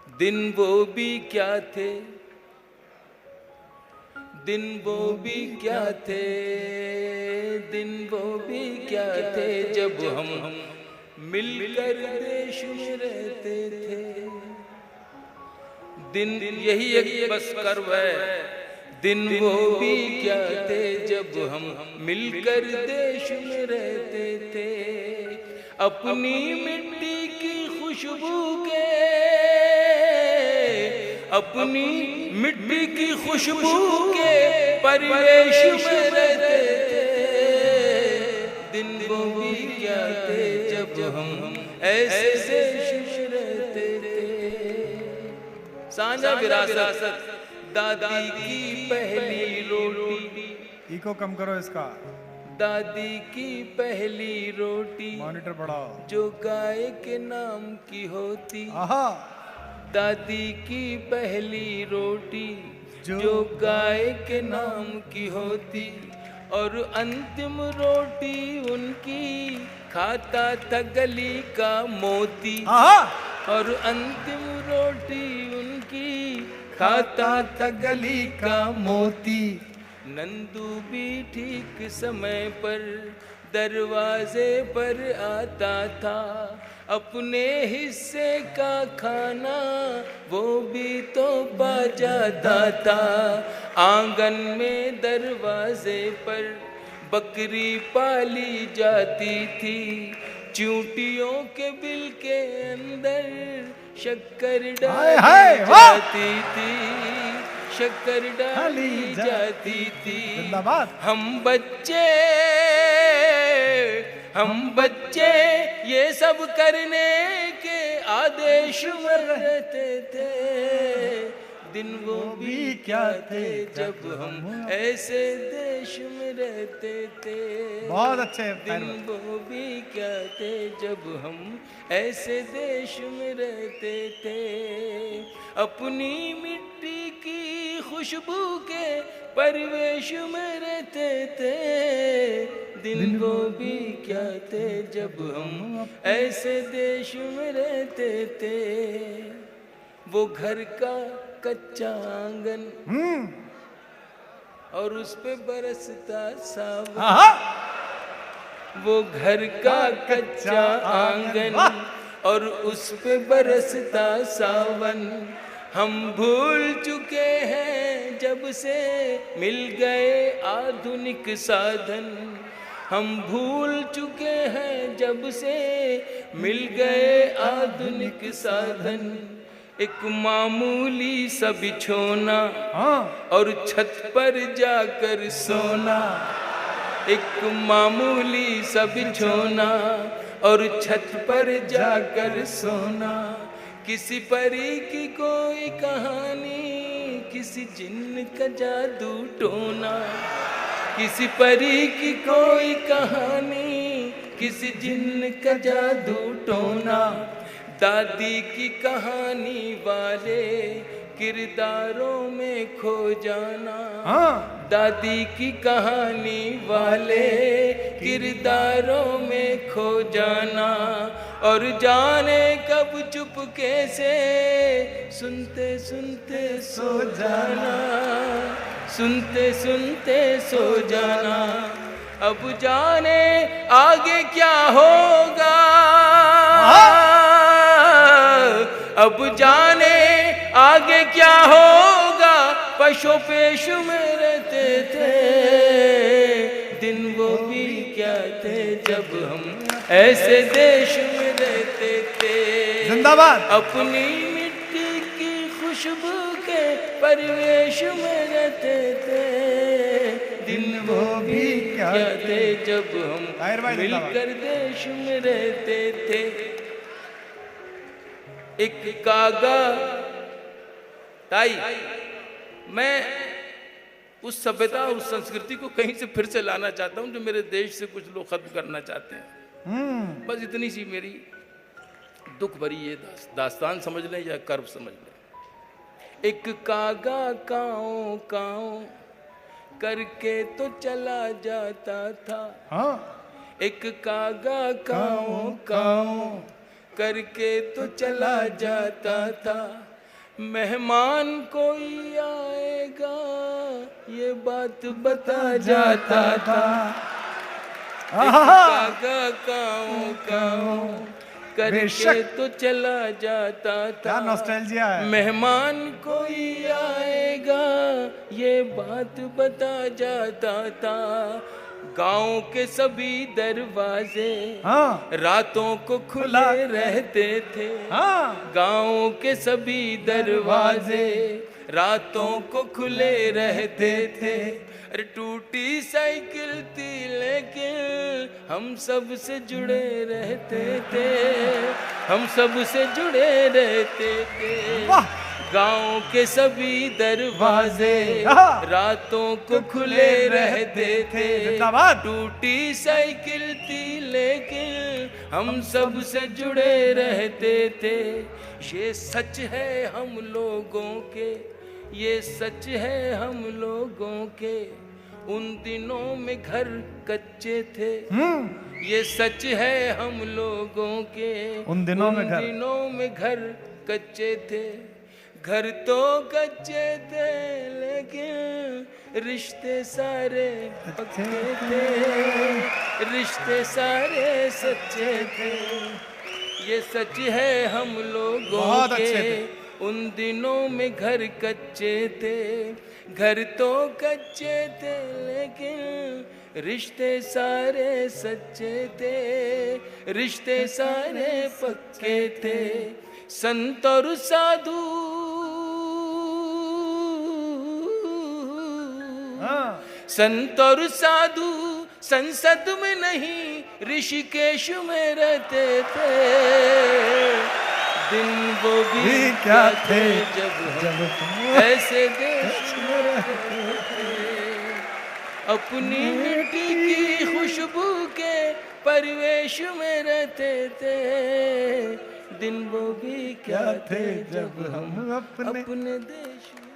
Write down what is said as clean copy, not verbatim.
दिन वो भी क्या थे, दिन वो भी क्या थे, दिन वो भी क्या थे जब हम मिलकर देश में रहते थे। दिन यही एक बस कर्व है। दिन वो भी क्या थे जब हम मिलकर देश में रहते थे। अपनी मिट्टी की खुशबू के, अपनी मिट्टी की खुशबू के परिवेश में रहते थे। दिन वो भी क्या थे जब हम ऐसे देश में रहते थे। साझा विरासत, दादी की पहली रोटी। इको कम करो इसका। दादी की पहली रोटी मॉनिटर बढ़ाओ। जो गाय के नाम की होती। आहा। दादी की पहली रोटी जो गाय के नाम की होती, और अंतिम रोटी उनकी खाता था गली का मोती। और अंतिम रोटी उनकी खाता था गली का मोती। नंदू भी ठीक समय पर दरवाजे पर आता था। अपने हिस्से का खाना वो भी तो पा जाता था। आंगन में दरवाजे पर बकरी पाली जाती थी। चूंटियों के बिल के अंदर शक्कर डाली जाती थी, शक्कर डाली जाती थी। हम बच्चे ये सब करने के आदेश में रहते थे। दिन वो भी क्या थे जब हम ऐसे देश में रहते थे। बहुत अच्छे। दिन वो भी क्या थे जब हम ऐसे देश में रहते थे। अपनी मिट्टी की खुशबू के परिवेश में रहते थे। दिन वो भी क्या थे जब हम ऐसे देश में रहते थे। वो घर का कच्चा आंगन और उस पे बरसता सावन। वो घर का कच्चा आंगन और उस पे बरसता सावन। हम भूल चुके हैं जब से मिल गए आधुनिक साधन। हम भूल चुके हैं जब से मिल गए आधुनिक साधन। एक मामूली सा बिछोना और छत पर जाकर सोना। एक मामूली सा बिछोना और छत पर जाकर सोना। किसी परी की कोई कहानी, किसी जिन्न का जादू टोना। किसी परी की कोई कहानी, किसी जिन्न का जादू टोना। दादी की कहानी वाले किरदारों में खो जाना। दादी की कहानी वाले किरदारों में खो जाना। और जाने कब चुपके से सुनते सुनते सो जाना। सुनते सुनते सो जाना। अब जाने आगे क्या होगा। अब जाने आगे क्या होगा। पशु पेश में रहते थे। दिन वो भी क्या थे जब हम ऐसे देश में रहते थे। जिंदाबाद। अपनी मिट्टी की खुशबू के परिवेश में रहते थे। दिन वो भी क्या थे जब हम मिलकर देश में रहते थे। एक कागा ताई, मैं उस सभ्यता उस संस्कृति को कहीं से फिर से लाना चाहता हूं जो मेरे देश से कुछ लोग खत्म करना चाहते हैं। बस इतनी सी मेरी दुख भरी ये दास्तान समझ लें या कर्व समझ लें। एक कागा काओ काओ करके तो चला जाता था। एक कागा काओ काओ करके तो चला जाता था। मेहमान कोई आएगा ये बात बता जाता था। कागा काओ काओ करके तो चला जाता था। क्या नॉस्टैल्जिया है। मेहमान कोई आएगा ये बात बता जाता था। गांव के सभी दरवाजे रातों को खुले रहते थे। गांव के सभी दरवाजे रातों को खुले रहते थे। अरे टूटी साइकिल थी लेकिन हम सब से जुड़े रहते थे। हम सब से जुड़े रहते थे। गांव के सभी दरवाजे रातों को खुले रहते थे। टूटी साइकिल थी लेकिन हम सब से जुड़े रहते थे। ये सच है हम लोगों के, ये सच है हम लोगों के। उन दिनों में घर कच्चे थे। ये सच है हम लोगों के। उन दिनों में घर कच्चे थे। घर तो कच्चे थे लेकिन रिश्ते सारे पक्के थे। रिश्ते सारे सच्चे थे। ये सच है हम लोगों के। उन दिनों में घर कच्चे थे। घर तो कच्चे थे लेकिन रिश्ते सारे सच्चे थे। रिश्ते सारे पक्के थे। संत और साधु संत और साधु संसद में नहीं ऋषिकेश में रहते थे। दिन वो भी क्या थे जब हम ऐसे देश में रहते थे। अपनी मिट्टी की खुशबू के परिवेश में रहते थे। दिन वो भी क्या थे जब हम अपने देश में